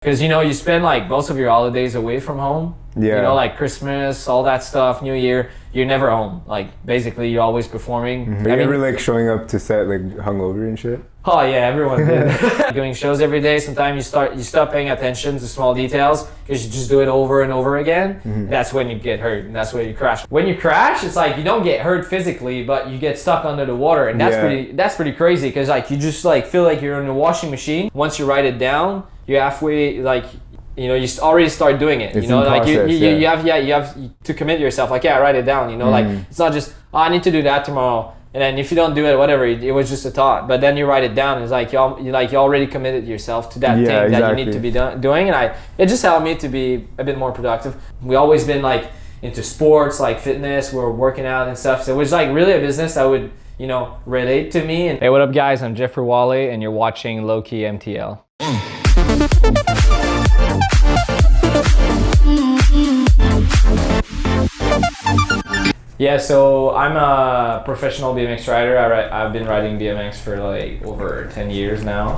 Because, you know, you spend like most of your holidays away from home. Yeah. You know, like Christmas, all that stuff, New Year, you're never home. Like, basically, you're always performing. Mm-hmm. Are you ever like showing up to set like hungover and shit? Oh yeah, everyone did. Doing shows every day, sometimes you stop paying attention to small details because you just do it over and over again. Mm-hmm. That's when you get hurt, and that's when you crash. When you crash, it's like you don't get hurt physically, but you get stuck under the water, and that's pretty crazy because like you just like feel like you're in a washing machine. Once you write it down, you're halfway like. You know, you already start doing it. It's you know, like process, you have to commit yourself. Like, yeah, write it down. You know, like it's not just I need to do that tomorrow, and then if you don't do it, whatever, it was just a thought. But then you write it down. It's like you already committed yourself to that thing that you need to be doing, and it just helped me to be a bit more productive. We always been like into sports, like fitness. We're working out and stuff. So it was like really a business that would relate to me. And hey, what up, guys? I'm Jeffrey Whaley, and you're watching Lowkey MTL. Yeah, so I'm a professional BMX rider. I've been riding BMX for like over 10 years now.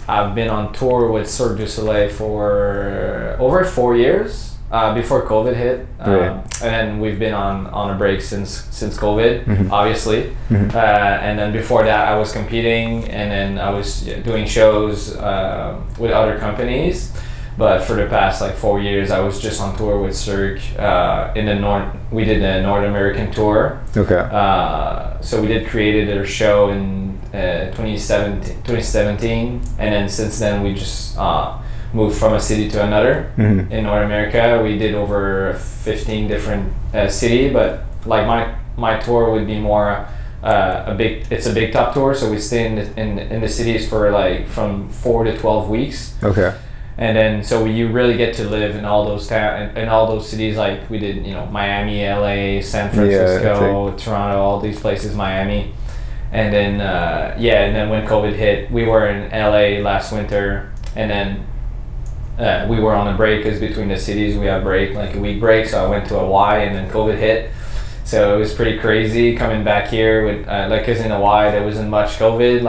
I've been on tour with CIRQUE DU SOLEIL for over 4 years before COVID hit. And then we've been on a break since COVID, obviously. And then before that, I was competing, and then I was doing shows with other companies. But for the past like 4 years, I was just on tour with CIRQUE in the North. We did a North American tour. Okay. So we created a show in 2017, and then since then we just moved from a city to another in North America. We did over 15 different cities, but like my tour would be more it's a big top tour. So we stay in the cities for like from 4 to 12 weeks. Okay. And then, so you really get to live in all those in all those cities. Like we did, Miami, LA, San Francisco, Toronto, all these places, Miami. And then, and then when COVID hit, we were in LA last winter, and then we were on a break because between the cities we have break, like a week break. So I went to Hawaii, and then COVID hit. So it was pretty crazy coming back here with because in Hawaii there wasn't much COVID,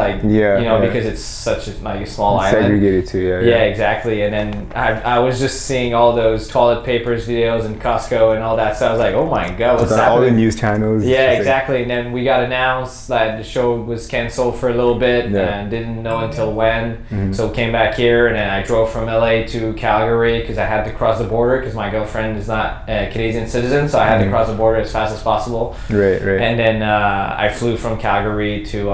because it's such a small island. Segregated too, yeah, exactly. And then I was just seeing all those toilet papers videos in Costco and all that. So I was like, oh my god, what's happening? All the news channels. Yeah, exactly. And then we got announced that the show was canceled for a little bit, and didn't know until when. So came back here, and then I drove from LA to Calgary because I had to cross the border because my girlfriend is not a Canadian citizen, so I had to cross the border as fast as possible. Right. And then I flew from Calgary to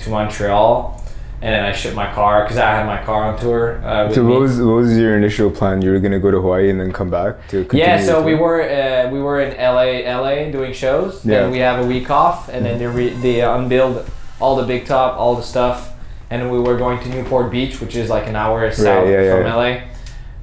Montreal, and then I shipped my car because I had my car on tour. So what was your initial plan? You were gonna go to Hawaii and then come back to continue? Yeah, so we were in LA doing shows. Yeah. And we have a week off, and then they unveiled all the big top, all the stuff, and we were going to Newport Beach, which is like an hour south from LA.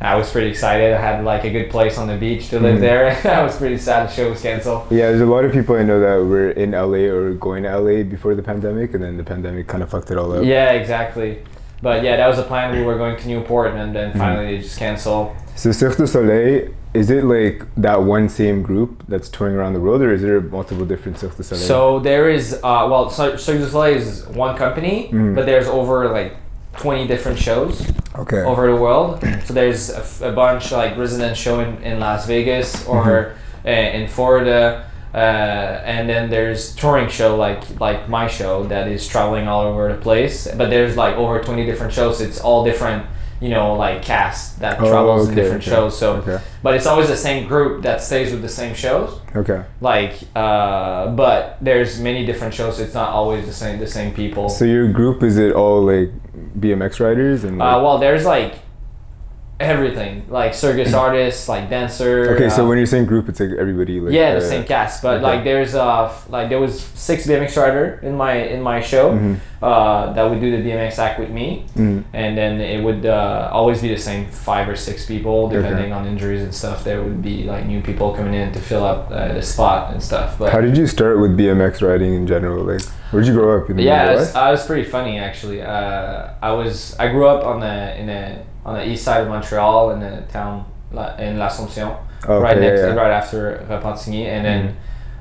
I was pretty excited. I had like a good place on the beach to live there. I was pretty sad the show was canceled. Yeah, there's a lot of people I know that were in LA or going to LA before the pandemic, and then the pandemic kind of fucked it all up. Yeah, exactly. But yeah, that was the plan. We were going to Newport, and then finally they just canceled. So CIRQUE DU SOLEIL, is it like that one same group that's touring around the world, or is there multiple different CIRQUE DU SOLEIL? So there is, CIRQUE DU SOLEIL is one company, but there's over like 20 different shows over the world. So there's a bunch like resident show in Las Vegas or in Florida, and then there's touring show like my show that is traveling all over the place. But there's like over 20 different shows. It's all different, like cast that travels in different shows. So, but it's always the same group that stays with the same shows. Okay. But there's many different shows. So it's not always the same people. So your group, is it all like BMX riders and? Well, there's like everything, like circus artists, like dancer. Okay, so when you're saying group, it's like everybody. Like, the same cast, but like there's there was 6 BMX rider in my show that would do the BMX act with me, and then it would always be the same 5 or 6 people depending on injuries and stuff. There would be like new people coming in to fill up the spot and stuff. But how did you start with BMX riding in general? Like, where'd you grow up? In the US? I was pretty funny actually. I grew up on the east side of Montreal in a town in L'Assomption, right after Repentigny, and then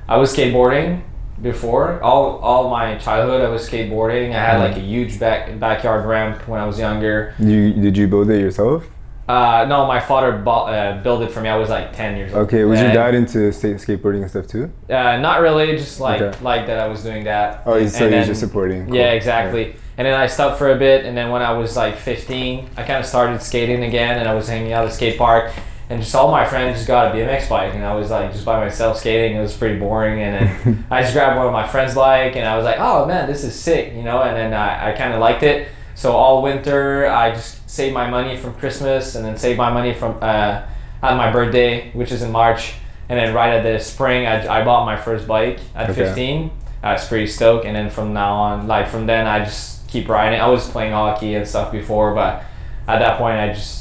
I was skateboarding before. All my childhood I was skateboarding. I had like a huge backyard ramp when I was younger. Did you build it yourself? No, my father built it for me. I was like 10 years old. Okay, was your dad into skateboarding and stuff too? Not really, just like that I was doing that. Oh, so he's just supporting. Cool. Yeah, exactly. Yeah. And then I stopped for a bit, and then when I was like 15, I kind of started skating again, and I was hanging out at the skate park, and just all my friends just got a BMX bike, and I was like just by myself skating. It was pretty boring, and then I just grabbed one of my friends' bike, and I was like, oh man, this is sick, you know, and then I kind of liked it. So all winter, I just saved my money from Christmas, and then saved my money from on my birthday, which is in March, and then right at the spring, I bought my first bike at 15. I was pretty stoked, and then from now on, like from then, I just keep riding. I was playing hockey and stuff before, but at that point,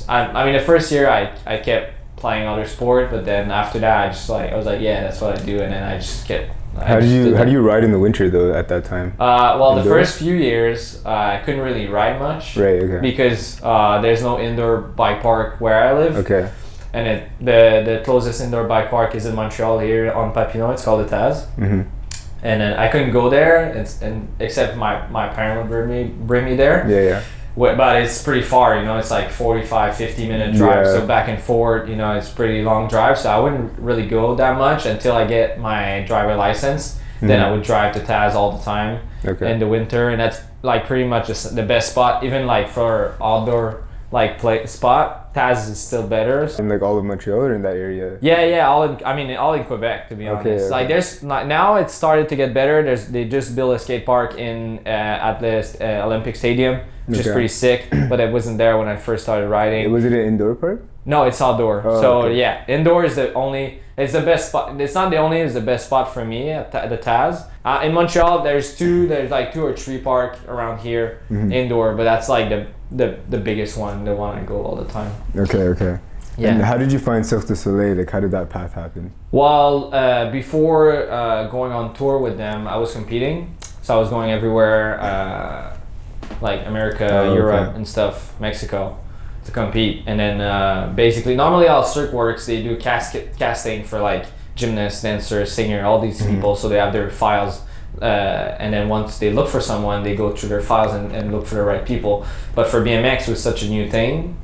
I mean, the first year I kept playing other sport, but then after that, I was like, yeah, that's what I do, and then I just kept. How do you ride in the winter though at that time? Well, indoors? The first few years I couldn't really ride much, right? Okay. Because there's no indoor bike park where I live. Okay. And the closest indoor bike park is in Montreal here on Papineau. It's called the Taz. Mm-hmm. And then I couldn't go there, and except my parent would bring me there. Yeah. But it's pretty far, you know, it's like 50 minute drive. So back and forth, you know, it's pretty long drive. So I wouldn't really go that much until I get my driver license. Mm-hmm. Then I would drive to Taz all the time in the winter. And that's like pretty much the best spot, even like for outdoor like play spot. Taz is still better. In like all of Montreal or in that area? Yeah, all in Quebec, to be honest. Okay. Like there's now it's started to get better. They just built a skate park in at the Olympic Stadium, which is pretty sick. But it wasn't there when I first started riding. Was it an indoor park? No, it's outdoor. Yeah, indoor is it's the best spot. It's not the only, it's the best spot for me at the Taz. In Montreal, there's like 2 or 3 parks around here indoor, but that's like the biggest one, the one I go all the time. Okay. Yeah. And how did you find Cirque du Soleil? Like, how did that path happen? Well, before going on tour with them, I was competing. So I was going everywhere, like America, Europe, and stuff, Mexico, to compete. And then basically, normally all Cirque works, they do casting for like gymnasts, dancers, singer, all these people. So they have their files. And then once they look for someone, they go through their files and look for the right people. But for BMX, it was such a new thing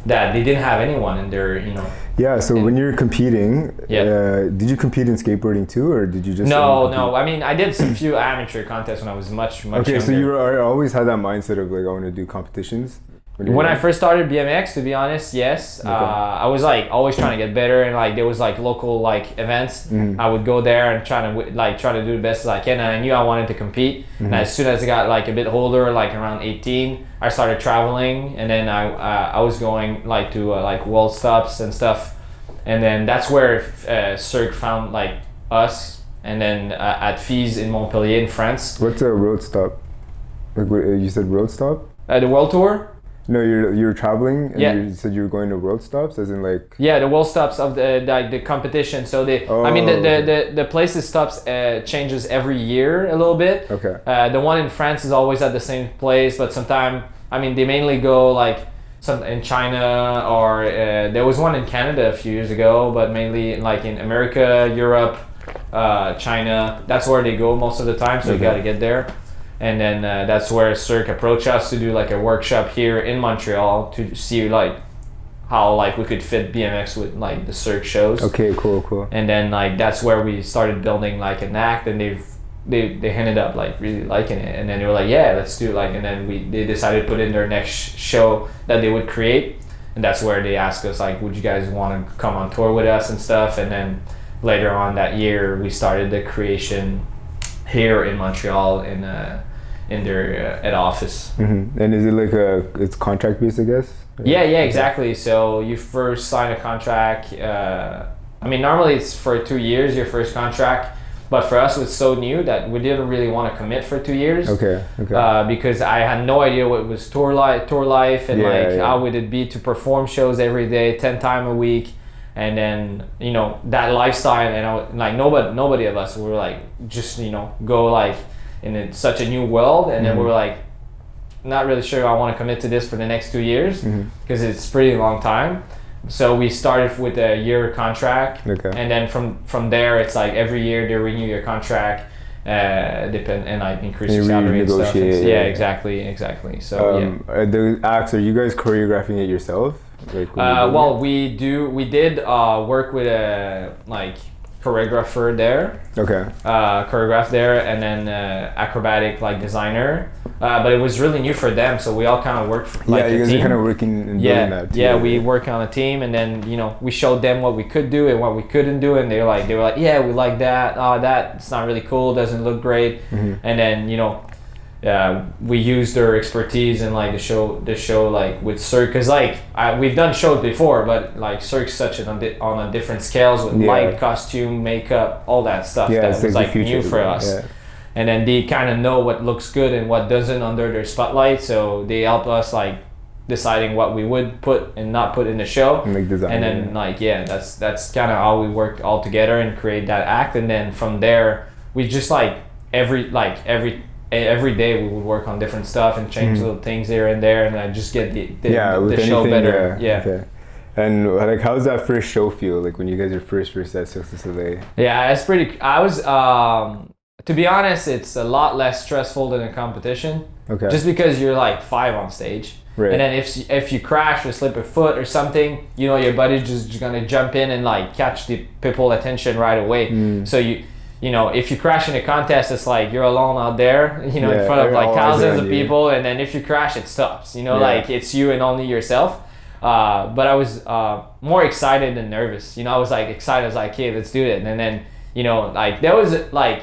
that they didn't have anyone in their, you know. Yeah, so when you're competing, did you compete in skateboarding too, or did you just... No. I mean, I did some few amateur contests when I was much younger. So you always had that mindset of like, I want to do competitions? When I first started BMX, to be honest, yes. I was like always trying to get better, and like there was like local like events. I would go there and try to do the best as I can, and I knew I wanted to compete. And as soon as I got like a bit older, like around 18, I started traveling, and then I was going like to like world stops and stuff, and then that's where Cirque found like us, and then at FIS in Montpellier in France. What's a road stop? Like you said, road stop? The world tour. No, you're traveling, and you said you were going to world stops, as in like... Yeah, the world stops of the competition. So I mean, the places stops changes every year a little bit. Okay. The one in France is always at the same place, but sometimes, I mean, they mainly go like some in China, or there was one in Canada a few years ago, but mainly like in America, Europe, China. That's where they go most of the time, so you got to get there. And then that's where Cirque approached us to do like a workshop here in Montreal to see like how like we could fit BMX with like the Cirque shows. Okay, cool. And then like that's where we started building like an act, and they ended up like really liking it. And then they were like, yeah, let's do like. And then they decided to put in their next show that they would create, and that's where they asked us like, would you guys want to come on tour with us and stuff. And then later on that year, we started the creation here in Montreal in their head office. And is it like it's contract based, I guess? Yeah, exactly. So you first sign a contract. I mean, normally it's for 2 years, your first contract. But for us, it was so new that we didn't really want to commit for 2 years. Okay. Because I had no idea what was tour life and how would it be to perform shows every day, 10 times a week. And then, you know, that lifestyle, and like nobody of us were like, just, you know, go like in such a new world. And then we were like, not really sure I want to commit to this for the next 2 years, because it's a pretty long time. So we started with a year contract, and then from there it's like every year they renew your contract, depend and like increase your salary and stuff. Yeah, exactly. So the acts, are you guys choreographing it yourself? Like well, we did work with a like choreographer there. Okay. Choreograph there, and then acrobatic like designer. But it was really new for them, so we all kind of worked like you guys team. are kind of working and building that too. Yeah, we work on a team, and then we showed them what we could do and what we couldn't do, and they were like, yeah, we like that. That's not really cool. Doesn't look great. And then we used their expertise in like the show like with Cirque, because like we've done shows before, but like Cirque's such on a different scales with light, costume, makeup, all that stuff that was like new for us. Yeah. And then they kind of know what looks good and what doesn't under their spotlight, so they help us like deciding what we would put and not put in the show. And like design. And then that's kind of how we work all together and create that act. And then from there, we just like every day we would work on different stuff and change little things here and there, and I just get the show better. Okay. And like, how does that first show feel? Like when you guys are first at Cirque du Soleil? Yeah, it's pretty. I was to be honest, it's a lot less stressful than a competition. Okay. Just because you're like 5 on stage. Right. And then if you crash or slip a foot or something, your buddy's just gonna jump in and like catch the people attention right away. So if you crash in a contest, it's like you're alone out there, in front of like thousands of people, and then if you crash, it stops. Like it's you and only yourself. But I was more excited than nervous. I was like excited. I was like, okay, let's do it. And then like there was like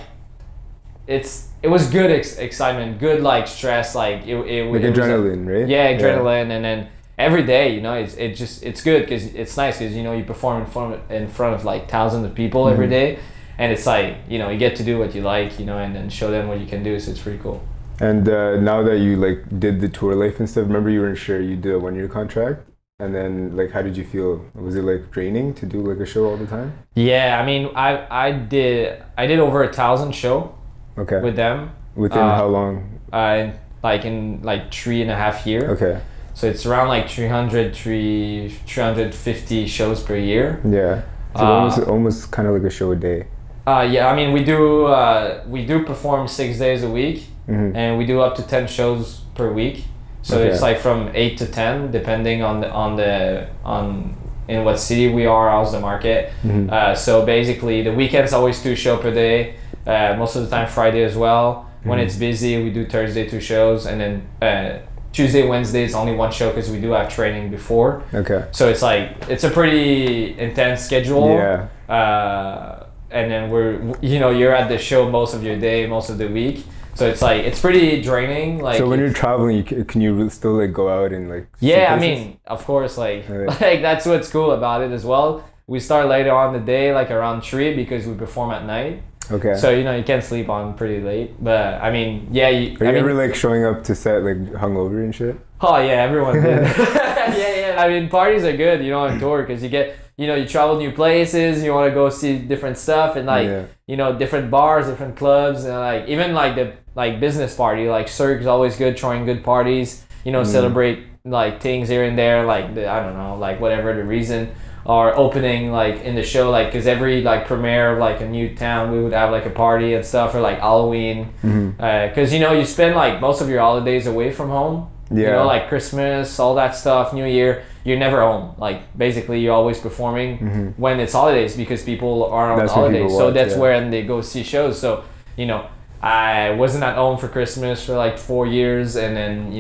it was good excitement, good like stress, like it like adrenaline, right? Yeah, adrenaline, and then every day, it's good because it's nice because you perform in front of like thousands of people every day. And it's like, you get to do what you like, and then show them what you can do. So it's pretty cool. And now that you like did the tour life and stuff, remember you weren't sure, you did a 1-year contract. And then like, how did you feel? Was it like draining to do like a show all the time? Yeah, I mean, I did over 1,000 show with them. Within how long? Like in like 3.5 years. Okay. So it's around like 350 shows per year. Yeah. So almost kind of like a show a day. Yeah, I mean we do perform 6 days a week, and we do up to 10 shows per week. So it's like from 8 to 10, depending on in what city we are, how's the market. So basically, the weekends always 2 shows per day. Most of the time Friday as well. When it's busy, we do Thursday 2 shows, and then Tuesday, Wednesday is only 1 show because we do have training before. Okay. So it's like it's a pretty intense schedule. Yeah. And then you're at the show most of your day, most of the week. So it's like it's pretty draining. Like, so when you're traveling, can you still like go out and like? Yeah, I mean, of course, like that's what's cool about it as well. We start later on the day, like around 3, because we perform at night. Okay. So you can't sleep on pretty late, but I mean, yeah. Are you ever like showing up to set like hungover and shit? Oh yeah, everyone did. Yeah. I mean, parties are good, on tour, because you get. You travel new places, you want to go see different stuff, and like, different bars, different clubs, and like, even like the business party, like Cirque's always good, throwing good parties, celebrate like things here and there, like I don't know, like whatever the reason, or opening like in the show, like, cause every like premiere of like a new town, we would have like a party and stuff, or like Halloween, cause you spend like most of your holidays away from home. Yeah. Like Christmas, all that stuff, New Year, you're never home. Like basically you're always performing when it's holidays, because people are on holidays. So that's when they go see shows. So, I wasn't at home for Christmas for like 4 years, and then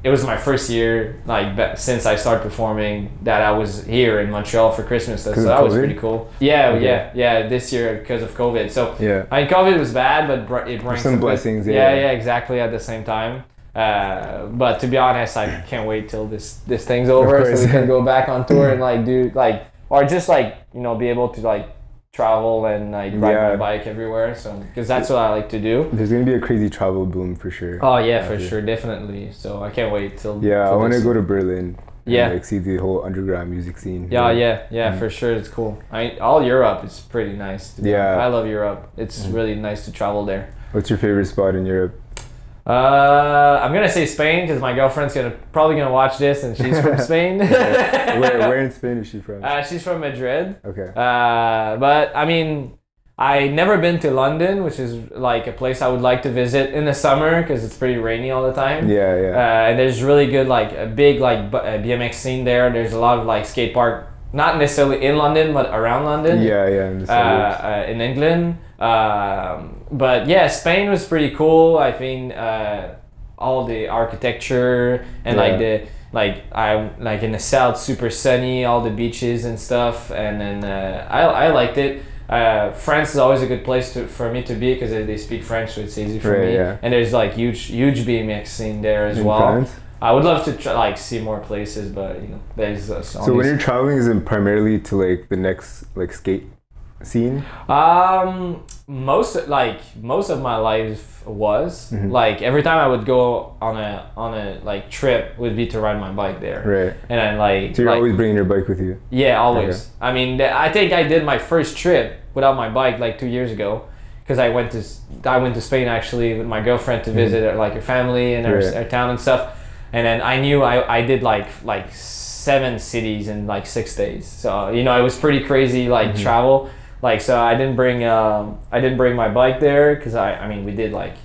it was my first year like since I started performing that I was here in Montreal for Christmas. So that was pretty cool. Yeah. This year because of COVID. So I mean, COVID was bad, but it brings some blessings. Yeah, exactly. At the same time. But to be honest, I can't wait till this thing's over, so we can go back on tour and like do like, or just like be able to like travel and like ride my bike everywhere. So because that's what I like to do. There's gonna be a crazy travel boom for sure. Oh yeah, for sure, definitely. So I can't wait till. Yeah, I want to go to Berlin. And, like see the whole underground music scene. Yeah, for sure, it's cool. All Europe is pretty nice. I love Europe. It's really nice to travel there. What's your favorite spot in Europe? I'm gonna say Spain, because my girlfriend's probably gonna watch this, and she's from Spain. Where in Spain is she from? She's from Madrid. Okay. But I mean, I never been to London, which is like a place I would like to visit in the summer because it's pretty rainy all the time. Yeah, yeah. And there's really good like a big like BMX scene there. There's a lot of like skate park, not necessarily in London, but around London. Yeah, yeah. In the suburbs. In England. But yeah, Spain was pretty cool. I think all the architecture and I'm like in the south, super sunny, all the beaches and stuff. And then I liked it. France is always a good place for me to be because they speak French, so it's easy for me. Yeah. And there's like huge BMX scene there as well. France? I would love to see more places, but you know, there's. So when you're traveling, is it primarily to like the next like skate scene? Most of my life was like every time I would go on a like trip would be to ride my bike there. Right. And then like. So you're always bringing your bike with you. Yeah, always. Okay. I mean, I think I did my first trip without my bike like 2 years ago because I went to Spain actually with my girlfriend to visit like her family and her town and stuff. And then I knew I did like 7 cities in like 6 days. So you know it was pretty crazy like travel. Like so I didn't bring my bike there because I mean we did like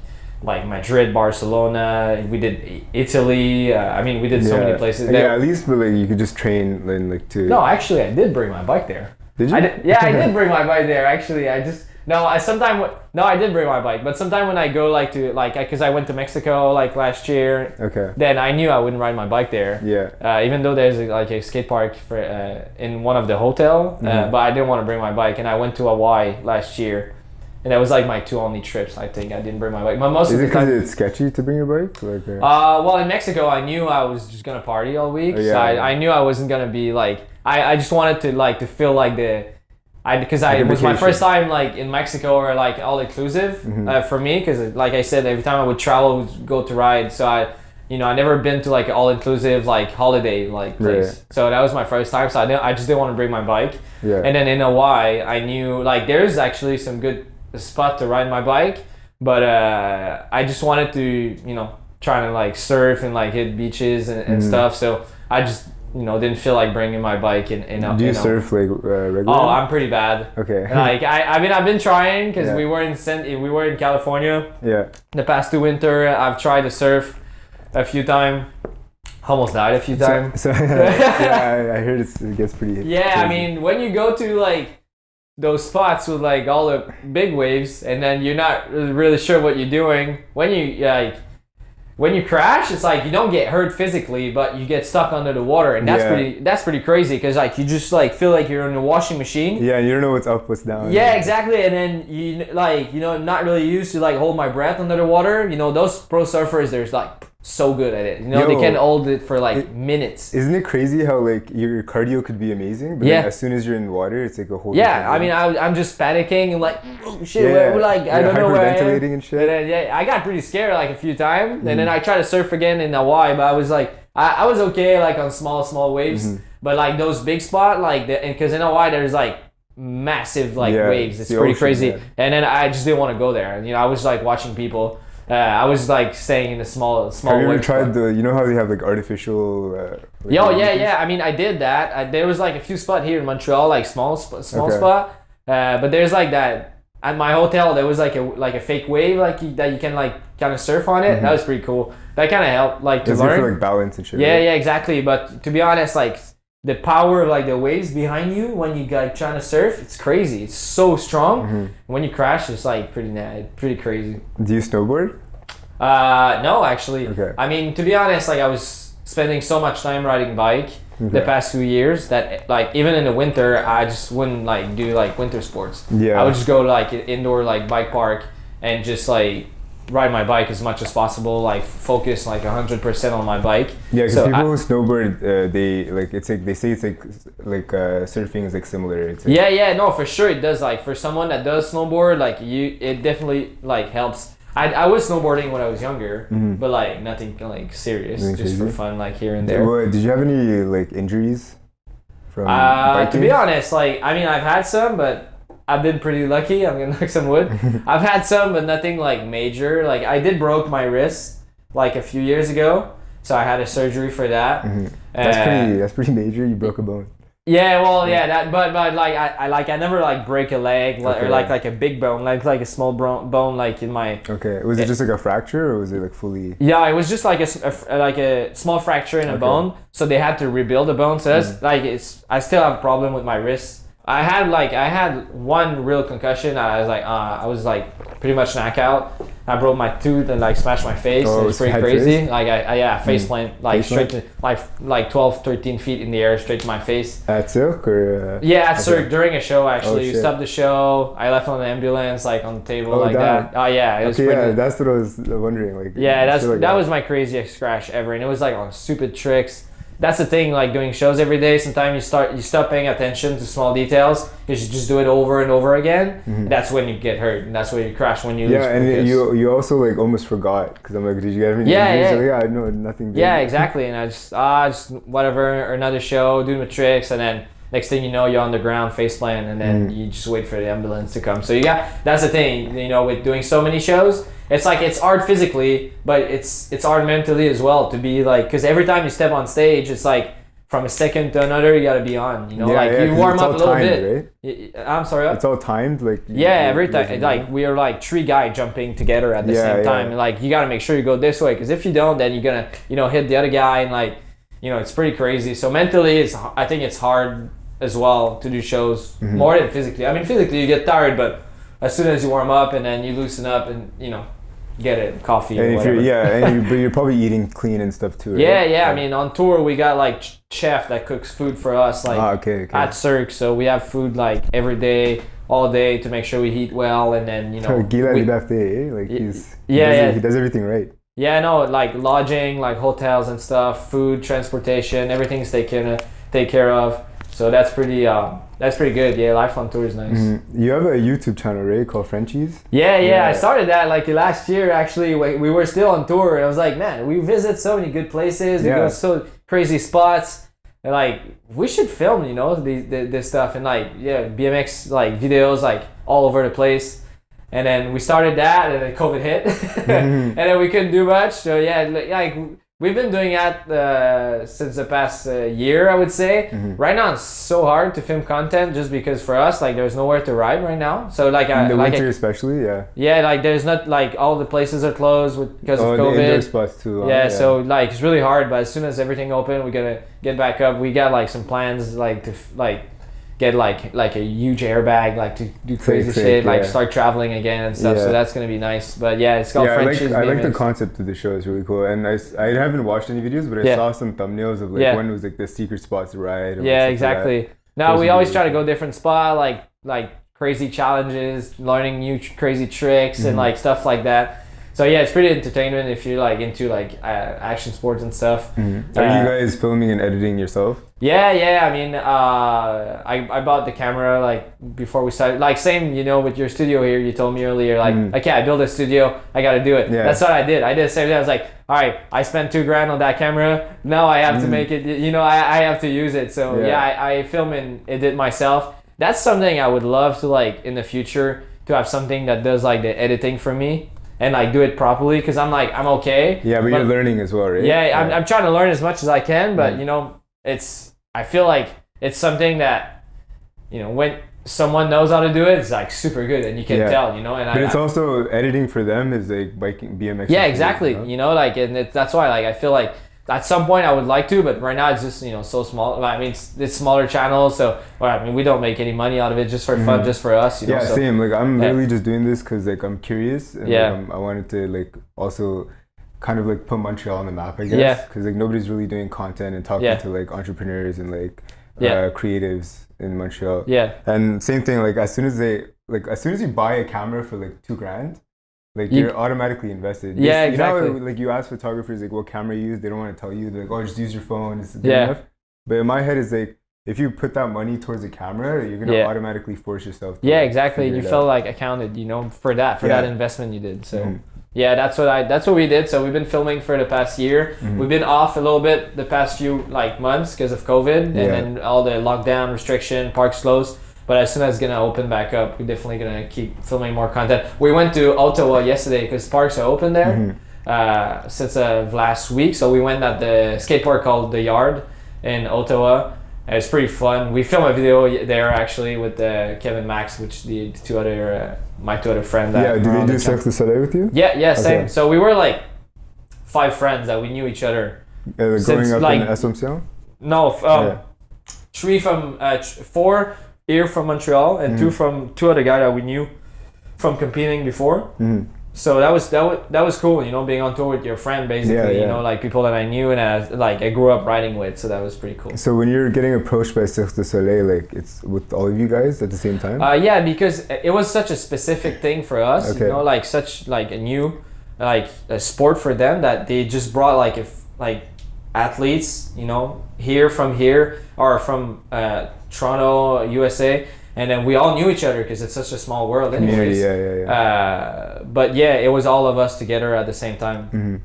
Madrid, Barcelona, we did Italy. I mean we did so many places there. Yeah, at least but like you could just train then like to. No, actually I did bring my bike there. Did you? I did bring my bike there. Actually, I did bring my bike, but sometime when I go like to like because I went to Mexico like last year. Okay. Then I knew I wouldn't ride my bike there. Yeah. Even though there's like a skate park for in one of the hotel, but I didn't want to bring my bike, and I went to Hawaii last year, and that was like my 2 only trips. I think I didn't bring my bike. But most is of it the time, because it's sketchy to bring your bike? Like, well, in Mexico, I knew I was just gonna party all week, so I knew I wasn't gonna be like. I just wanted to feel like because it was my first time like in Mexico or like all inclusive for me because like I said every time I would travel I would go to ride so I never been to like all inclusive like holiday like place so that was my first time so I just didn't want to bring my bike and then in Hawaii I knew like there's actually some good spot to ride my bike but I just wanted to try to like surf and like hit beaches and stuff so I just didn't feel like bringing my bike in. Do you surf like regularly? Oh, I'm pretty bad. Okay. Like I mean, I've been trying because we were in California. Yeah. The past 2 winter, I've tried to surf a few times. Almost died a few times. So yeah, I heard it gets pretty. Yeah, crazy. I mean, when you go to like those spots with like all the big waves, and then you're not really sure what you're doing when you crash, it's like you don't get hurt physically, but you get stuck under the water, and that's pretty crazy because like you just like feel like you're in a washing machine. Yeah, you don't know what's up, what's down. Yeah, exactly. And then not really used to like hold my breath under the water. Those pro surfers, they're like so good at it. They can hold it for like minutes. Isn't it crazy how like your cardio could be amazing, but then as soon as you're in the water, it's like a whole. Yeah, I mean, I'm just panicking and like, oh, shit, we're like I don't know where I am. Hyperventilating and shit. And then, I got pretty scared like a few times, and then I tried to surf again in Hawaii, but I was like, I was okay like on small waves, but like those big spot like because in Hawaii there's like massive like waves. It's pretty crazy, and then I just didn't want to go there. I was like watching people. I was like staying in a small. Have you ever tried how they have like artificial? Yeah. I mean, I did that. There was like a few spots here in Montreal, like small spot. But there's like that at my hotel. There was like a fake wave that you can like kind of surf on it. That was pretty cool. That kind of helped like to learn. For like balance and shit. Yeah, exactly. But to be honest, like the power of like the waves behind you when you like trying to surf, it's crazy. It's so strong. When you crash, it's like pretty crazy. Do you snowboard? No, actually. Okay. I mean, to be honest, like I was spending so much time riding bike the past 2 years that like even in the winter, I just wouldn't like do like winter sports. Yeah. I would just go to like indoor like bike park and just like ride my bike as much as possible, like focus like 100% on my bike. Yeah, because people who snowboard, they say it's like surfing is like similar. It's like, no, for sure it does. Like for someone that does snowboard, like it definitely like helps. I was snowboarding when I was younger, but like nothing like serious, just for fun, like here and there. Did you have any like injuries from biking? To be honest, like I mean I've had some, but I've been pretty lucky. I'm gonna knock some wood. I've had some, but nothing like major. Like I did broke my wrist like a few years ago, so I had a surgery for that. That's pretty major. You broke a bone. Yeah, well, yeah, that, but like I never like break a leg Okay. or like a big bone, like a small bone like in my. Okay, was it just like a fracture or was it like fully? Yeah, it was just like like a small fracture in a bone, so they had to rebuild the bone. So that's like I still have a problem with my wrist. I had one real concussion. I was like pretty much knockout. I broke my tooth and like smashed my face. Oh, it was pretty head crazy. first? Like I face plant like Face straight plant? to like 12, 13 feet in the air straight to my face. At Silk or? Yeah, at CIRQUE during a show actually. Oh, You stopped the show. I left on the ambulance like on the table Oh, like damn. that. Oh yeah, it was Okay, pretty. yeah, that's what I was wondering. Like, Yeah, like that was my craziest crash ever, and it was like on stupid tricks. That's the thing, like doing shows every day. Sometimes you stop paying attention to small details. You should just do it over and over again. That's when you get hurt, and that's when you crash when you lose Yeah, and focus. you also like almost forgot because I'm like, did you get anything? Yeah, yeah. Like, yeah, I know nothing. Yeah, exactly. And I just whatever, or another show, doing the tricks, and then next thing you know, you're on the ground, face plant, and then you just wait for the ambulance to come. So that's the thing, you know, with doing so many shows. It's like it's hard physically, but it's hard mentally as well to be like, because every time you step on stage, it's like from a second to another, you gotta be on. You know, Yeah, like yeah, you 'cause warm it's up all a little timed, bit. I'm sorry. It's all timed, like. Every time, like we are like 3 guys jumping together at the same time, and like you gotta make sure you go this way, because if you don't, then you're gonna hit the other guy, and like it's pretty crazy. So mentally, I think it's hard as well to do shows more than physically. I mean, physically you get tired, but as soon as you warm up and then you loosen up and get it coffee And or if whatever. but you're probably eating clean and stuff too. Right? Yeah. I mean, on tour we got like chef that cooks food for us, like okay. at CIRQUE. So we have food like every day, all day, to make sure we eat well, and then Gila Liberté, like he does everything right. Yeah, no, like lodging, like hotels and stuff, food, transportation, everything's take care of. So that's pretty good. Yeah, life on tour is nice. You have a YouTube channel, right, called Frenchies? Yeah. I started that like last year. Actually, we were still on tour, and I was like, man, we visit so many good places. We go so crazy spots. And like we should film, this stuff, and like BMX like videos like all over the place. And then we started that, and then COVID hit, and then we couldn't do much. So like we've been doing that since the past year, I would say. Right now it's so hard to film content just because for us, like there's nowhere to ride right now. So like in the winter especially, like there's not like all the places are closed because of COVID. The indoor spots too. So like it's really hard. But as soon as everything open, we're gonna get back up. We got like some plans like to get like a huge airbag, like to do crazy shit, like start traveling again and stuff. So that's gonna be nice. But it's called Frenchies BMX. I like the concept of the show. It's really cool. And I haven't watched any videos, but I saw some thumbnails of like one was like the secret spots to ride. Exactly. Like now we always try to go different spot, like crazy challenges, learning new crazy tricks and like stuff like that. So it's pretty entertainment if you're like into like action sports and stuff. Are you guys filming and editing yourself? Yeah. I mean, I bought the camera like before we started. Like same, with your studio here. You told me earlier, like, okay, I built a studio. I got to do it. That's what I did. I did the same thing. I was like, all right, I spent $2,000 on that camera. Now I have to make it. I have to use it. So I film and edit myself. That's something I would love to like in the future to have something that does like the editing for me. And like do it properly, because I'm okay. Yeah, but you're learning as well, right? Yeah, I'm trying to learn as much as I can, but I feel like it's something that when someone knows how to do it, it's like super good, and you can tell, and but it's also editing for them is like biking BMX. Yeah, exactly. And that's why like I feel like at some point I would like to, but right now it's just so small. I mean, it's smaller channels, so we don't make any money out of it, just for fun, just for us. Yeah, same. Like I'm literally just doing this because like I'm curious, and like, I wanted to like also kind of like put Montreal on the map, I guess, because like nobody's really doing content and talking to like entrepreneurs and like creatives in Montreal. Yeah, and same thing. Like as soon as you buy a camera for like $2,000. Like you're automatically invested. Yeah, exactly. Like you ask photographers like what camera you use, they don't want to tell you. They're like, oh, just use your phone. It's good enough. But in my head, it's like if you put that money towards a camera, you're gonna automatically force yourself. To, exactly. You felt like accounted, for that investment you did. So that's what we did. So we've been filming for the past year. We've been off a little bit the past few like months because of COVID and then all the lockdown restriction, parks closed. But as soon as it's gonna open back up, we're definitely gonna keep filming more content. We went to Ottawa yesterday because parks are open there since last week. So we went at the skate park called The Yard in Ottawa, It's pretty fun. We filmed a video there actually with Kevin Max, which the two other my two other friends. Yeah, did they do Cirque du Soleil with you? Yeah, same. Okay. So we were like 5 friends that we knew each other. Growing up in Assomption? No, 4 here from Montreal and 2 other guys that we knew from competing before. So that was cool, you know, being on tour with your friend basically, you know, like people that I knew and I grew up riding with, so that was pretty cool. So when you're getting approached by Cirque du Soleil, like it's with all of you guys at the same time? Yeah, because it was such a specific thing for us, you know, like such like a new like a sport for them that they just brought like athletes, you know, from here or from Toronto, USA. And then we all knew each other because it's such a small world anyways. But yeah, it was all of us together at the same time.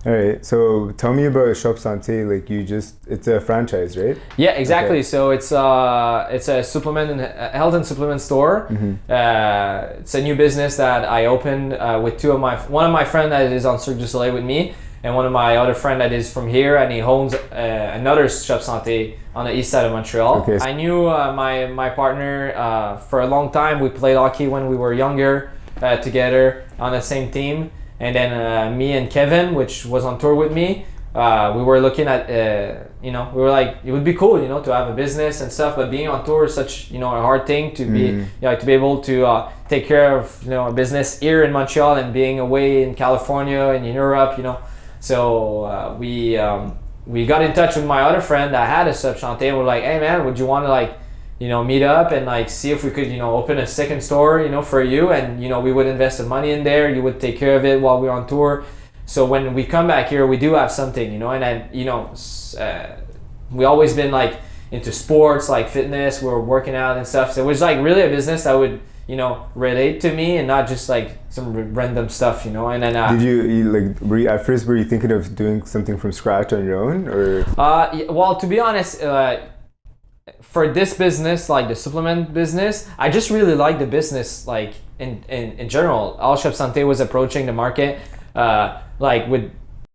All right, so tell me about Shop Santé. Like it's a franchise, right? Yeah, exactly. Okay. So it's a supplement and health and supplement store. It's a new business that I opened with one of my friends that is on Cirque du Soleil with me, and one of my other friend that is from here, and he owns another Shop Santé on the east side of Montreal. Okay. I knew my partner for a long time. We played hockey when we were younger together on the same team. And then me and Kevin, which was on tour with me, we were looking at, you know, we were like, it would be cool, you know, to have a business and stuff, but being on tour is such, you know, a hard thing to be, you know, to be able to take care of, you know, a business here in Montreal and being away in California and in Europe, you know. So we got in touch with my other friend that had a Shop Santé, and we're like, hey man, would you want to like, you know, meet up and like see if we could, you know, open a second store, you know, for you, and you know, we would invest the money in there, you would take care of it while we're on tour. So when we come back here, we do have something, you know, and then, you know, we always been like into sports, like fitness, we were working out and stuff. So it was like really a business that would, you know, relate to me and not just like some random stuff, you know. And then did you like at first were you thinking of doing something from scratch on your own, or well, to be honest, for this business, like the supplement business, I just really like the business, like in general. All Shop Santé was approaching the market like with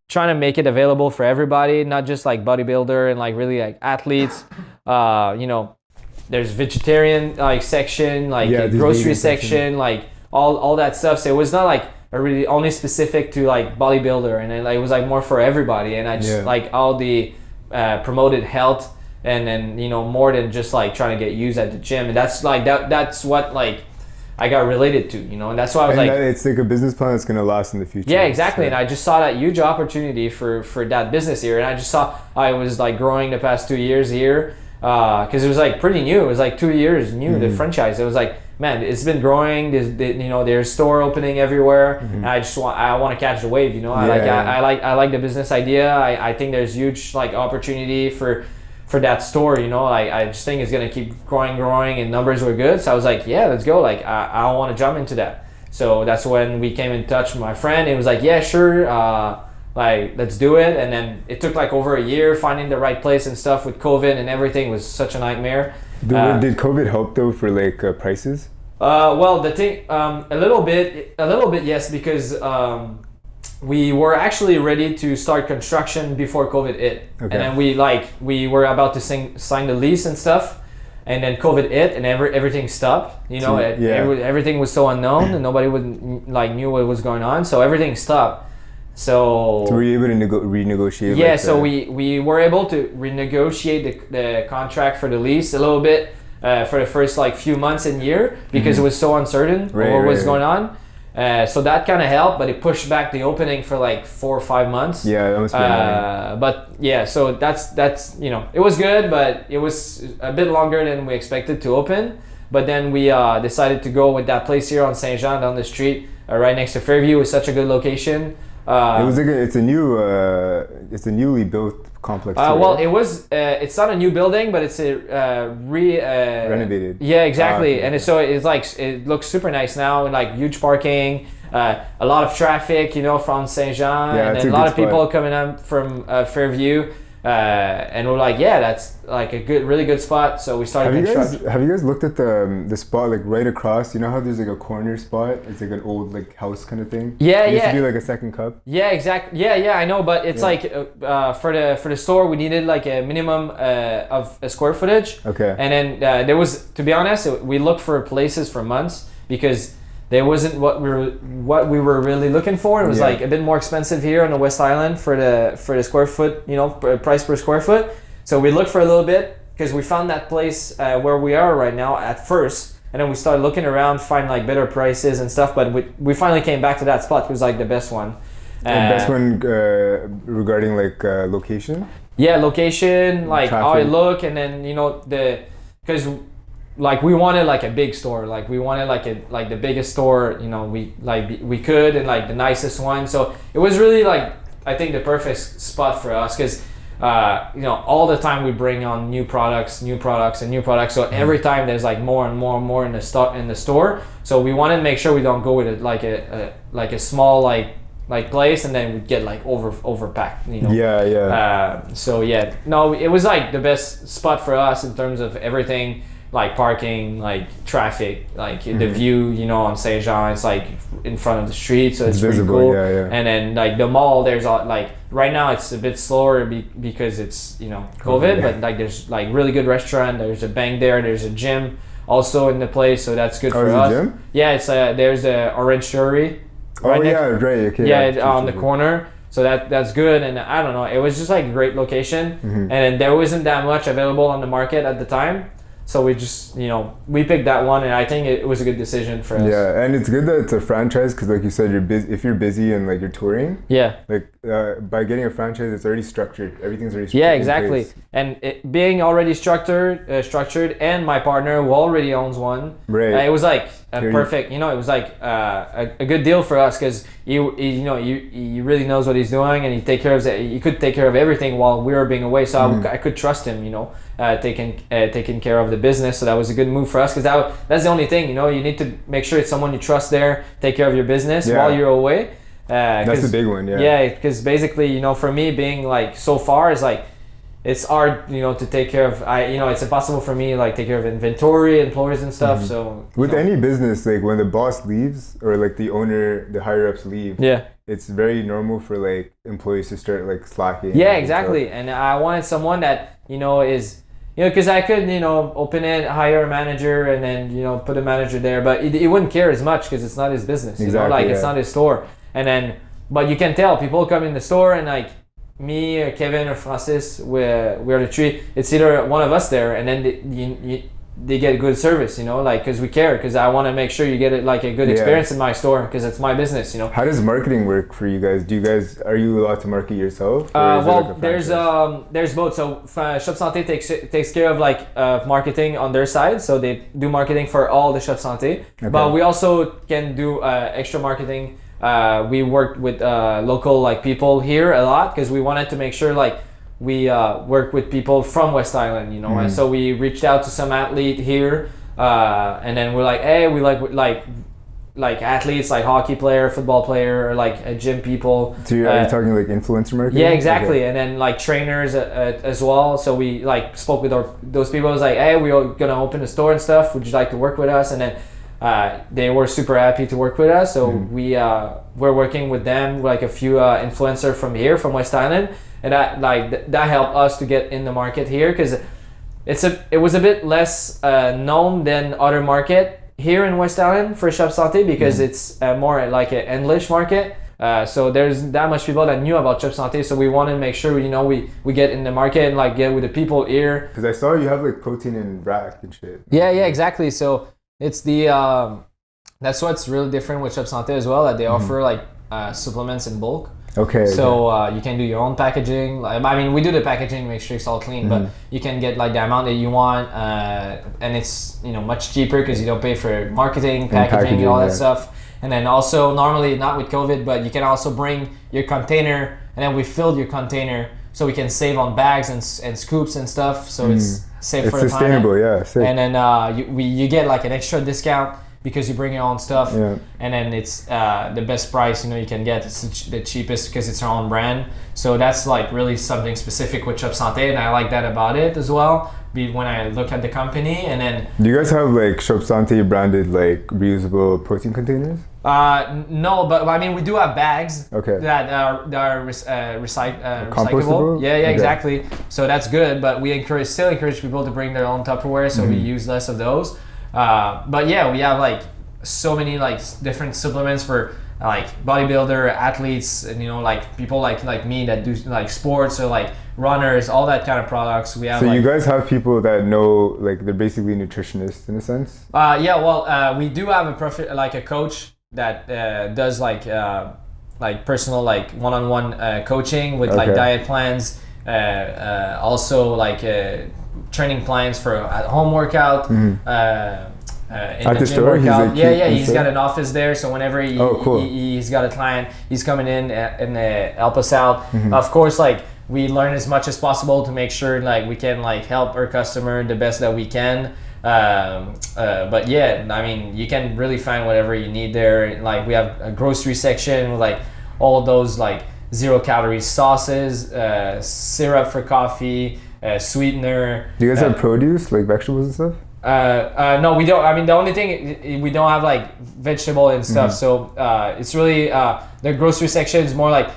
trying to make it available for everybody, not just like bodybuilder and like really like athletes. You know, there's vegetarian like section, like grocery section, like all that stuff. So it was not like a really only specific to like bodybuilder, and it was like more for everybody. And I just like all the promoted health, and then, you know, more than just like trying to get used at the gym. And that's like that's what like I got related to, you know. And that's why I was like, it's like a business plan that's gonna last in the future. Yeah, exactly. And I just saw that huge opportunity for that business here, and I just saw I was like growing the past 2 years here because it was like pretty new. It was like 2 years new, the franchise. It was like, man, it's been growing. You know, there's store opening everywhere, and I want to catch the wave. You know, I like the business idea. I think there's huge like opportunity for that store. You know, like I just think it's gonna keep growing, and numbers were good. So I was like, yeah, let's go. Like I want to jump into that. So that's when we came in touch with my friend. He was like, yeah, sure. Like let's do it. And then it took like over a year finding the right place and stuff with COVID, and everything was such a nightmare. Did COVID help though for like prices? Well, the thing, a little bit, yes, because we were actually ready to start construction before COVID hit, and then we were about to sign the lease and stuff, and then COVID hit, and everything stopped. You know, everything was so unknown, and nobody knew what was going on, so everything stopped. So were you able to renegotiate? Yeah, like so we were able to renegotiate the contract for the lease a little bit for the first like few months and year, because it was so uncertain what was going on. So that kind of helped, but it pushed back the opening for like 4 or 5 months. Yeah, that must be annoying. But yeah, so that's you know, it was good, but it was a bit longer than we expected to open. But then we decided to go with that place here on Saint Jean down the street, right next to Fairview. It was such a good location. It's a newly built complex. Well, it was. It's not a new building, but it's a renovated. Yeah, exactly. And so it's like it looks super nice now, and like huge parking, a lot of traffic, you know, from Saint Jean, and a lot of people coming up from Fairview. And we're like, yeah, that's like a really good spot. So we started construction. Have you guys looked at the spot like right across? You know how there's like a corner spot? It's like an old like house kind of thing. Yeah, it used to be like a second cup. Yeah, exactly. Yeah, I know. But it's like for the store, we needed like a minimum of a square footage. Okay. And then there was, to be honest, we looked for places for months because there wasn't what we were really looking for. It was like a bit more expensive here on the West Island for the square foot, price per square foot. So we looked for a little bit because we found that place where we are right now at first, and then we started looking around, find like better prices and stuff. But we finally came back to that spot. It was like the best one. Best one regarding like location. Yeah, location, like traffic. How I look, and then because like we wanted like a big store, like we wanted like the biggest store, we could, and like the nicest one. So it was really like, I think, the perfect spot for us because all the time we bring on new products. So every time there's like more and more in the store. So we want to make sure we don't go with a small like place and then we get like overpacked. So it was like the best spot for us in terms of everything. Like parking, like traffic, like the view, on Saint Jean, it's like in front of the street, so it's visible, pretty cool. Yeah. And then like the mall, there's like right now it's a bit slower because it's COVID, but like there's like really good restaurant. There's a bank there. There's a gym also in the place, so that's good for us. A gym? Yeah, it's there's a Orange Jewelry. Right right. Okay. Yeah, on the corner. So that's good, and I don't know. It was just like a great location, and then there wasn't that much available on the market at the time. So we just, we picked that one, and I think it was a good decision for us. Yeah, and it's good that it's a franchise because, like you said, you're busy. If you're busy and like you're touring, like by getting a franchise, it's already structured. Everything's already structured. Yeah, exactly. And it being already structured, and my partner who already owns one, right? It was like a perfect. It was like a good deal for us because he really knows what he's doing, and he could take care of everything while we were being away. So I could trust him. Taking care of the business. So that was a good move for us because that's the only thing. You need to make sure it's someone you trust there, take care of your business while you're away. That's the big one. Yeah, because basically, for me being like so far is like it's hard, to take care of. It's impossible for me like take care of inventory, employees and stuff. So with any business, like when the boss leaves or like the owner, the higher ups leave. Yeah. It's very normal for like employees to start like slacking. Yeah, exactly. And I wanted someone that is. Because I could, open it, hire a manager, and then, put a manager there, but he wouldn't care as much because it's not his business. Exactly, it's not his store. And then, but you can tell people come in the store and like me or Kevin or Francis, we're the three. It's either one of us there, and then they get good service, because we care. Because I want to make sure you get it like a good experience in my store because it's my business, How does marketing work for you guys? Are you allowed to market yourself? There's both. So Shop Santé takes care of like marketing on their side, so they do marketing for all the Shop Santé. Okay. But we also can do extra marketing. We worked with local like people here a lot because we wanted to make sure like we work with people from West Island, and so we reached out to some athlete here, and then we're like, hey, we like athletes, like hockey player, football player, or like gym people. So are you talking like influencer marketing? Yeah, exactly. Okay. And then like trainers as well. So we like spoke with those people. It was like, hey, we're gonna open a store and stuff. Would you like to work with us? And then they were super happy to work with us. So we're working with them, like a few influencers from here, from West Island. And that helped us to get in the market here because it was a bit less known than other market here in West Island for Shop Santé because it's more like an English market. So there's that much people that knew about Shop Santé. So we want to make sure we get in the market and like get with the people here. Because I saw you have like protein and rack and shit. Yeah, exactly. So it's that's what's really different with Shop Santé as well, that they offer like supplements in bulk. Okay. So you can do your own packaging. We do the packaging, make sure it's all clean, but you can get like the amount that you want, and it's much cheaper because you don't pay for marketing, packaging, and all that stuff. And then also normally not with COVID, but you can also bring your container, and then we filled your container so we can save on bags and scoops and stuff. So it's safe for the planet. It's sustainable, yeah. Safe. And then you get like an extra discount because you bring your own stuff, and then it's the best price you can get. It's the cheapest because it's our own brand. So that's like really something specific with Shop Santé, and I like that about it as well. When I look at the company, and then do you guys have like Shop Santé branded like reusable protein containers? No, but I mean we do have bags that are recyclable. Yeah, exactly. So that's good, but we still encourage people to bring their own Tupperware, so we use less of those. But yeah, we have like so many like different supplements for like bodybuilder, athletes, and like people like me that do like sports, or like runners, all that kind of products. We have. So you guys have people that know, like they're basically nutritionists in a sense. We do have a coach that does like personal like one-on-one coaching with like diet plans, also like training plans for at-home workout. At the store, he's got an office there, so whenever he's got a client, he's coming in and help us out. Of course, like we learn as much as possible to make sure like we can like help our customer the best that we can. But yeah, I mean, you can really find whatever you need there. Like we have a grocery section with like all those like 0-calorie sauces, syrup for coffee, sweetener. Do you guys have produce, like vegetables and stuff? No, we don't. I mean, the only thing we don't have like vegetable and stuff. So it's really the grocery section is more like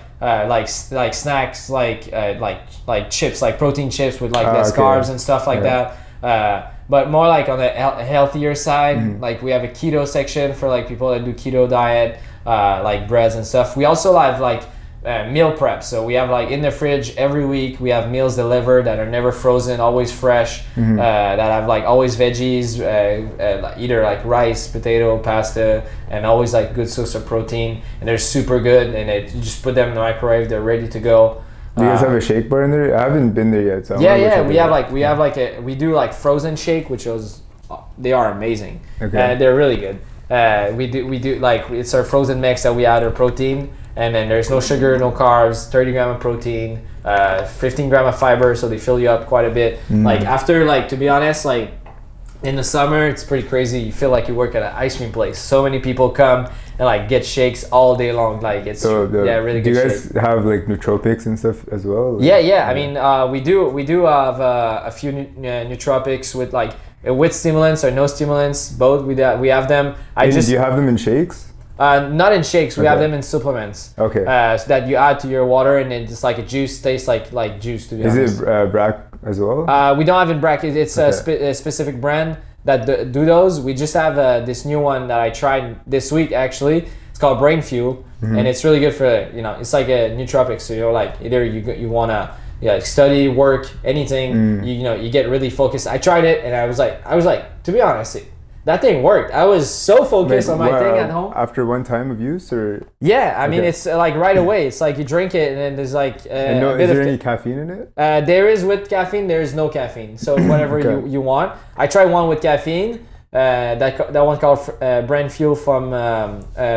snacks, like chips, like protein chips with like less carbs and stuff like that. But more like on the healthier side. Like we have a keto section for like people that do keto diet, like breads and stuff. We also have like meal prep, so we have like in the fridge every week we have meals delivered that are never frozen, always fresh, that have like always veggies, either like rice, potato, pasta, and always like good source of protein, and they're super good, and you just put them in the microwave, they're ready to go. Do you guys have a shake bar in there? I haven't been there yet, so we do like frozen shake, they are amazing. They're really good. We do like it's our frozen mix that we add our protein, and then there's no sugar, no carbs, 30 gram of protein, 15 gram of fiber, so they fill you up quite a bit. Like after, like, to be honest, like in the summer it's pretty crazy. You feel like you work at an ice cream place. So many people come and like get shakes all day long. Like it's really good. Do you guys have like nootropics and stuff as well? Yeah. I mean, we do have a few nootropics with like with stimulants or no stimulants, both. We have them. Do you have them in shakes? Not in shakes. We have them in supplements. So that you add to your water, and then just like a juice, tastes like juice. To be honest. Is it Brack as well? We don't have it Brack. It's a specific brand that do those. We just have this new one that I tried this week actually. It's called Brain Fuel, and it's really good for it's like a nootropic. So like either you wanna study, work, anything. You get really focused. I tried it, and I was like to be honest, that thing worked. I was so focused on my thing at home. After one time of use, or? Yeah, I mean, it's like right away. It's like you drink it, and then there's like is there any caffeine in it? There is with caffeine. There is no caffeine. So whatever you want. I tried one with caffeine. That one called Brand Fuel from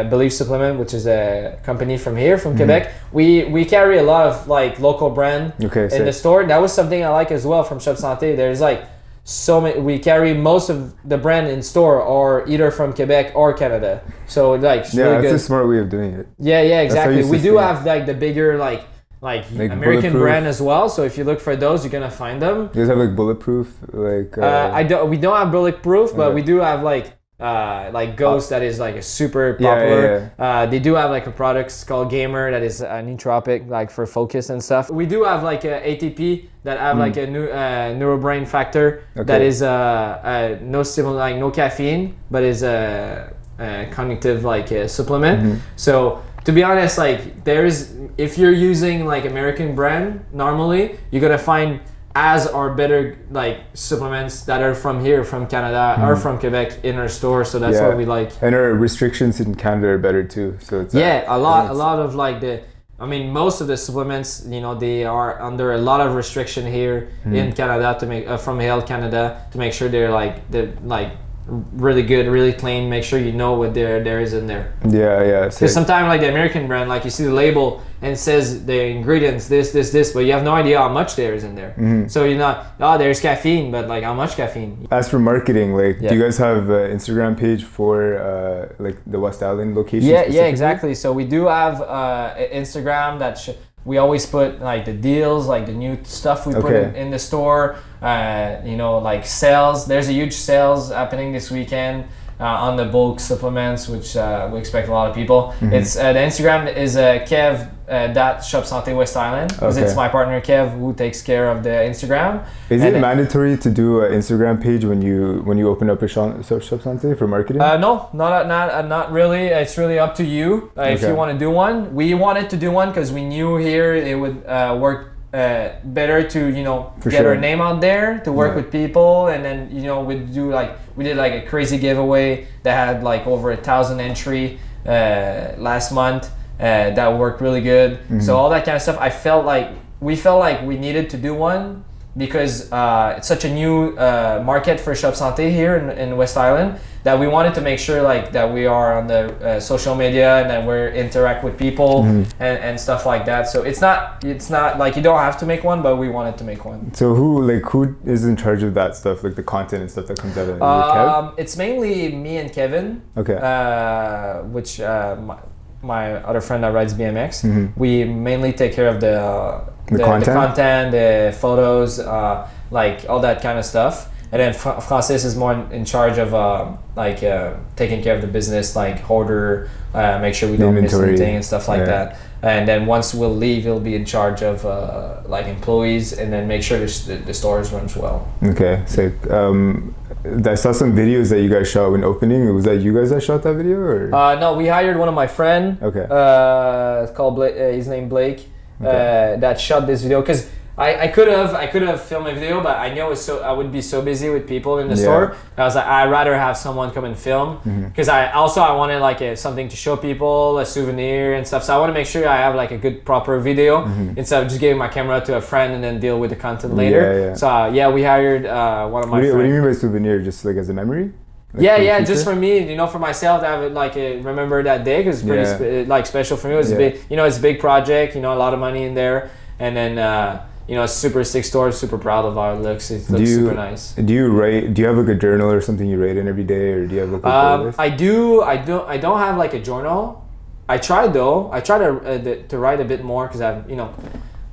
Believe Supplement, which is a company from Quebec. We carry a lot of like local brand in the store. That was something I like as well from Shop Santé. There's like so many. We carry most of the brand in store, or either from Quebec or Canada. So like really that's a smart way of doing it. Yeah, exactly. We do have like the bigger like American brand as well. So if you look for those, you're gonna find them. You guys have like bulletproof, like we don't have bulletproof, but we do have like Ghost that is like a super popular. They do have like a product called Gamer that is a nootropic like for focus and stuff. We do have like a ATP that have like a neurobrain factor that is no stimulant, like no caffeine, but is a cognitive like a supplement. So to be honest, like if you're using like American brand, normally you're gonna find as or better like supplements that are from here, from Canada or from Quebec in our store. So that's what we like. And our restrictions in Canada are better too. So it's a lot of like most of the supplements, they are under a lot of restriction here in Canada to make from Health Canada to make sure they're really good, really clean. Make sure you know what there is in there. Yeah. Because sometimes like the American brand, like you see the label and it says the ingredients this, but you have no idea how much there is in there. So you're not, oh, there's caffeine, but like how much caffeine? As for marketing, like do you guys have an Instagram page for like the West Island location? Yeah, exactly. So we do have Instagram that we always put like the deals, like the new stuff we put in the store, you know, like sales. There's a huge sales happening this weekend on the bulk supplements, which we expect a lot of people. It's the Instagram is Kev Shop Santé West Island, because it's my partner Kev who takes care of the Instagram. Is it mandatory to do an Instagram page when you open up a Shop Santé for marketing? No, not really. It's really up to you if you want to do one. We wanted to do one because we knew here it would work better to, you know, get our name out there, to work with people, and then, you know, we did like a crazy giveaway that had like over 1,000 entry last month. That worked really good. So all that kind of stuff, we felt like we needed to do one because it's such a new market for Shop Santé here in West Island, that we wanted to make sure like that we are on the social media and that we interact with people and stuff like that. So it's not like you don't have to make one, but we wanted to make one. So who is in charge of that stuff, like the content and stuff that comes out of it? Kev? It's mainly me and Kevin. Which my other friend that rides BMX. We mainly take care of the content, the photos, like all that kind of stuff. And then Francis is more in charge of taking care of the business, like order, make sure we don't miss anything and stuff like that. And then once we'll leave, he'll be in charge of like employees, and then make sure the stores runs well. Okay, sick. I saw some videos that you guys shot when opening. Was that you guys that shot that video, or? No, we hired one of my friend. It's called his name Blake. That shot this video, because I could have filmed a video, but I know I would be so busy with people in the store. I was like, I'd rather have someone come and film, because I wanted like something to show people, a souvenir and stuff. So I want to make sure I have like a good proper video instead of just giving my camera to a friend and then deal with the content later. So we hired one of my friends. What do you mean by souvenir? Just like as a memory? Like just for me, you know, for myself to have it like remember that day, because it's pretty like special for me. It was big, you know, it's a big project, you know, a lot of money in there, and then you know, super sick store, super proud of how it looks. It looks super nice. Do you write? Do you have like a journal or something you write in every day, or do you have like a playlist? I don't have like a journal. I try to write a bit more, because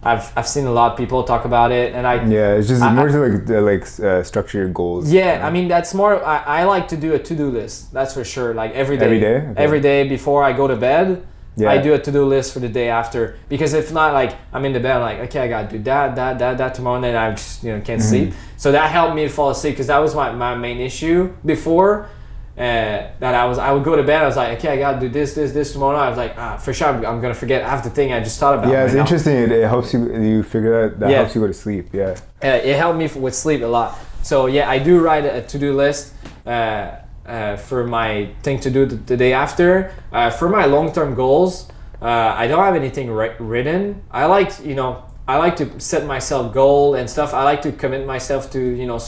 I've seen a lot of people talk about it, and it's just more to like structure your goals. I mean, that's more. I like to do a to-do list. That's for sure. Like every day. Every day before I go to bed. I do a to-do list for the day after, because if not, like I'm in the bed, I'm like, okay, I gotta do that tomorrow, and then I just can't sleep. So that helped me fall asleep, because that was my main issue before. That I would go to bed, I was like, okay, I gotta do this tomorrow. I was like, for sure I'm gonna forget half the thing I just thought about. It's interesting. It helps you figure that helps you go to sleep. It helped me with sleep a lot. So I do write a to-do list for my thing to do the day after. For my long-term goals, I don't have anything written. I like to set myself goal and stuff. I like to commit myself to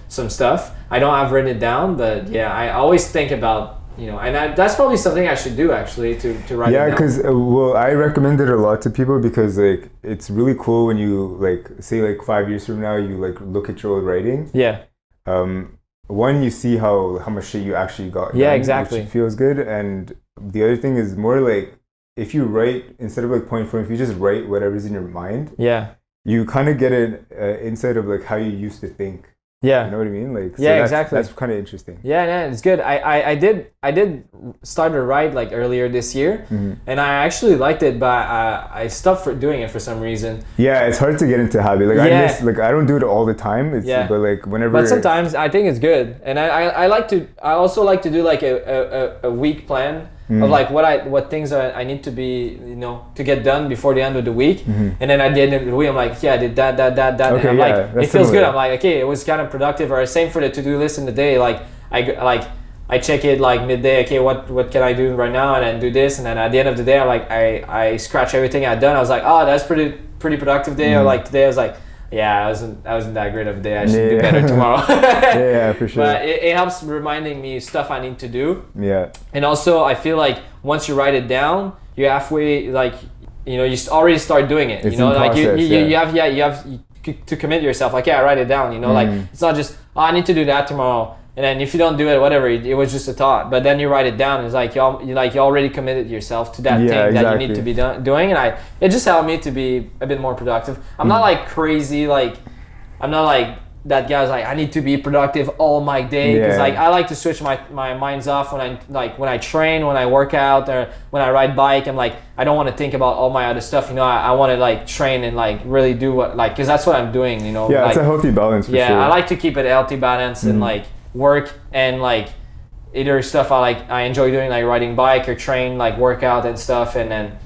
some stuff. I don't have written it down, but I always think about and that's probably something I should do, actually, to write it down. Because I recommend it a lot to people, because like it's really cool when you like say like 5 years from now you like look at your old writing. One, you see how much shit you actually got done, exactly, which feels good. And the other thing is more like, if you write, instead of like point form, if you just write whatever's in your mind, you kind of get an insight of like how you used to think. You know what I mean? Like, exactly. That's kind of interesting. It's good. I did start to write like earlier this year, and I actually liked it, but I stopped doing it for some reason. It's hard to get into habit. Like I don't do it all the time. But like whenever. But sometimes I think it's good, and I also like to do like a week plan of like what things I need to be to get done before the end of the week, and then at the end of the week I'm like, I did that. Okay, and I'm like, it feels good. I'm like, okay, it was kind of productive. Or same for the to-do list in the day. Like I check it like midday. Okay, what can I do right now, and then do this, and then at the end of the day I scratch everything I've done. I was like, oh, that's pretty productive day. Or like today I was like, I wasn't that great of a day. I should do better tomorrow. Yeah, for sure. But it helps reminding me stuff I need to do. Yeah. And also, I feel like once you write it down, you're halfway, like, you already start doing it. It's you know, like process, you have to commit yourself. Like, write it down. You know, like it's not just I need to do that tomorrow. And then if you don't do it, whatever, it was just a thought. But then you write it down. It's like you already committed yourself to that thing that you need to be doing. And it just helped me to be a bit more productive. I'm not like crazy. Like I'm not like that guy's like I need to be productive all my day because like I like to switch my minds off when I train, when I work out, or when I ride bike. I'm like I don't want to think about all my other stuff. You know, I want to like train and like really do what like because that's what I'm doing. You know, it's a healthy balance. For sure. I like to keep it a healthy balance and like work and like either stuff I enjoy doing like riding bike or train like workout and stuff. And then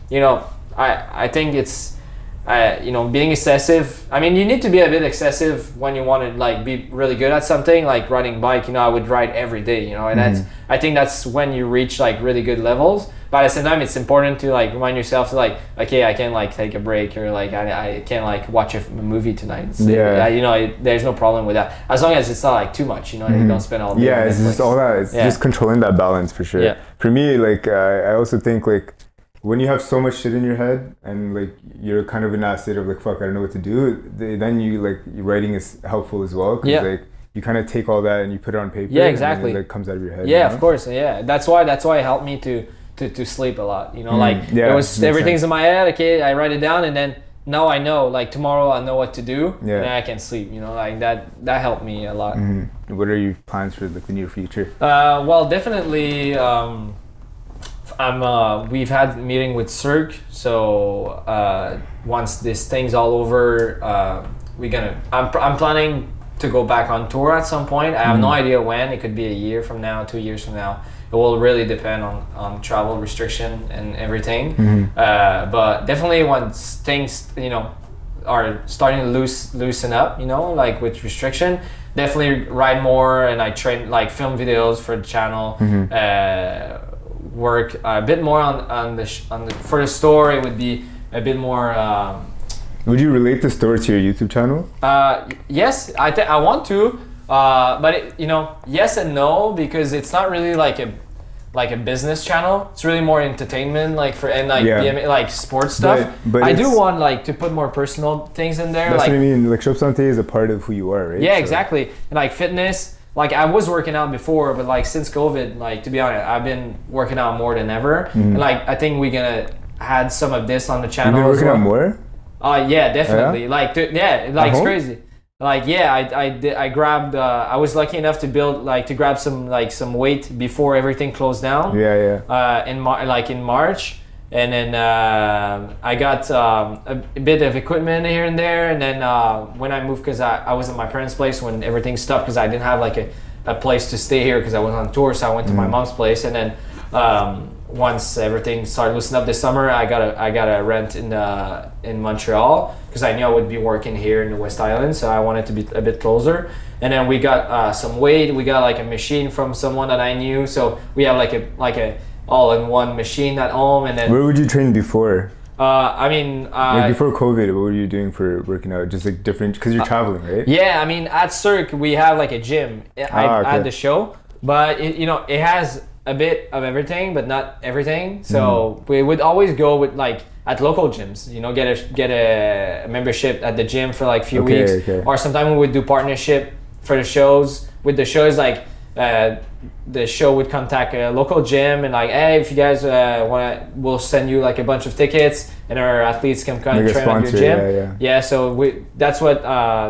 I think it's being excessive. I mean, you need to be a bit excessive when you want to like be really good at something like riding bike. I would ride every day, and I think that's when you reach like really good levels. But at the same time, it's important to like remind yourself to like, okay, I can like take a break or like I can like watch a movie tonight. So, there's no problem with that as long as it's not like too much. You don't spend all day. Yeah, it's just all that. It's just controlling that balance for sure. Yeah. For me, like I also think like when you have so much shit in your head and like you're kind of in that state of like fuck, I don't know what to do. Then you like writing is helpful as well. Cause like you kind of take all that and you put it on paper. Yeah, exactly. And it like comes out of your head. Yeah, of course. Yeah, that's why it helped me to sleep a lot. It was everything's sense. In my head. Okay, I write it down and then now I know like tomorrow I know what to do and then I can sleep. Like that helped me a lot. What are your plans for like the near future? Well, definitely. We've had a meeting with CIRQUE, so once this thing's all over, I'm planning to go back on tour at some point. I have no idea when. It could be a year from now, 2 years from now. It will really depend on travel restriction and everything. But definitely once things are starting to loosen up, like with restriction, definitely ride more. And I train like film videos for the channel. Work a bit more on the for the store. It would be a bit more. Would you relate the store to your YouTube channel? Yes, I want to, but yes and no, because it's not really like a business channel. It's really more entertainment, like BMX, like sports stuff. But I do want like to put more personal things in there. That's like, what I mean. Like Shop Santé is a part of who you are, right? Yeah, exactly. And like fitness. Like I was working out before, but like since COVID, like to be honest, I've been working out more than ever. And like I think we're gonna add some of this on the channel. You've been working out more? Yeah, definitely. It's crazy. Like I grabbed. I was lucky enough to grab some weight before everything closed down. In March. And then I got a bit of equipment here and there. And then when I moved, because I was at my parents' place when everything stopped, because I didn't have like a place to stay here because I was on tour. So I went to my mom's place. And then once everything started loosening up this summer, I got a rent in Montreal because I knew I would be working here in the West Island. So I wanted to be a bit closer. And then we got some weight. We got like a machine from someone that I knew. So we have like a all-in-one machine at home. And then where would you train before? Before COVID, what were you doing for working out? Just like different, because you're traveling, right? Yeah, I mean at CIRQUE we have like a gym at the show, but it has a bit of everything, but not everything. So we would always go with like at local gyms, get a membership at the gym for like a few weeks, or sometimes we would do partnership for the shows. With the shows, like the show would contact a local gym and like, hey, if you guys we'll send you like a bunch of tickets and our athletes can come and train at your gym. So that's what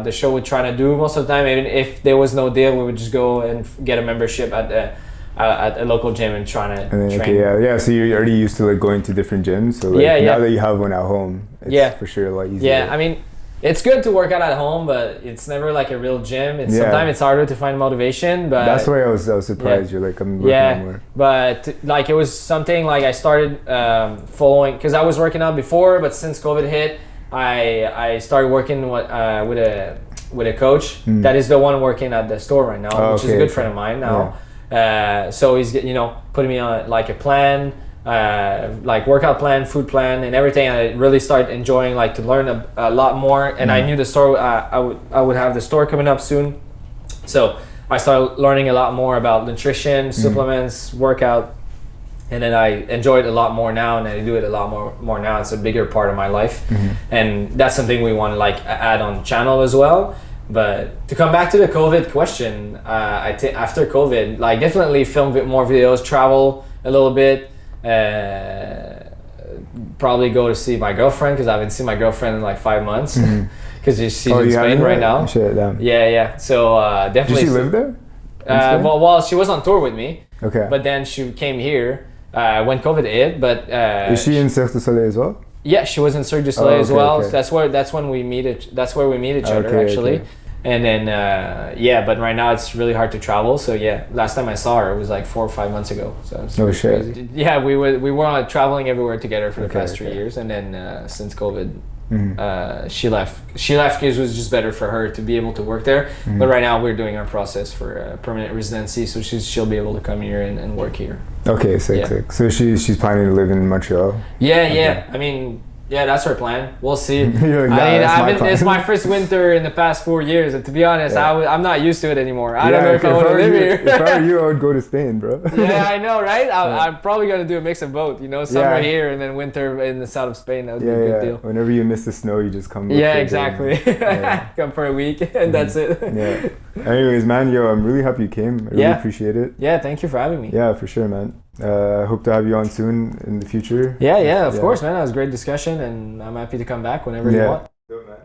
the show would try to do most of the time. Even if there was no deal, we would just go and get a membership at a local gym and trying to train. So you're already used to like going to different gyms, so like now that you have one at home, it's for sure a lot easier. I mean, it's good to work out at home, but it's never like a real gym. Sometimes it's harder to find motivation. But that's why I was surprised. You're like, I'm working out more. But like it was something like I started following because I was working out before, but since COVID hit, I started working with a coach that is the one working at the store right now, which is a good friend of mine now. So he's putting me on like a plan. like workout plan, food plan, and everything. And I really started enjoying like to learn a lot more. And I knew the store. I would have the store coming up soon, so I started learning a lot more about nutrition, supplements, workout, and then I enjoy it a lot more now, and I do it a lot more now. It's a bigger part of my life, and that's something we want to like add on the channel as well. But to come back to the COVID question, after COVID, like definitely film more videos, travel a little bit. Probably go to see my girlfriend, because I haven't seen my girlfriend in like 5 months, because she's in Spain right now. Shit, damn. Yeah. So definitely. Did she live there? Well, she was on tour with me. Okay. But then she came here when COVID hit. But is she in CIRQUE DU SOLEIL as well? Yeah, she was in CIRQUE DU SOLEIL as well. Okay. So that's when we meet. That's where we meet each other actually. Okay. And then but right now it's really hard to travel. So yeah, last time I saw her it was like 4 or 5 months ago. So it's crazy. Yeah, we were traveling everywhere together for the past 3 years, and then since COVID, she left. She left because it was just better for her to be able to work there. But right now we're doing our process for permanent residency, so she'll be able to come here and work here. Okay, sick. So she's planning to live in Montreal. Yeah. I mean. Yeah, that's our plan. We'll see. It's my first winter in the past 4 years, and to be honest, I'm not used to it anymore. I don't know if I want to live here. If I were you, I would go to Spain, bro. Yeah, I know, right? I'm probably gonna do a mix of both. You know, summer here and then winter in the south of Spain. That would be a good deal. Whenever you miss the snow, you just come. Yeah, exactly. Come for a week, and that's it. Yeah. Anyways, man, I'm really happy you came. I really appreciate it. Yeah, thank you for having me. Yeah, for sure, man. Hope to have you on soon in the future. Yeah, of course, man. That was a great discussion, and I'm happy to come back whenever you want. Dope, man.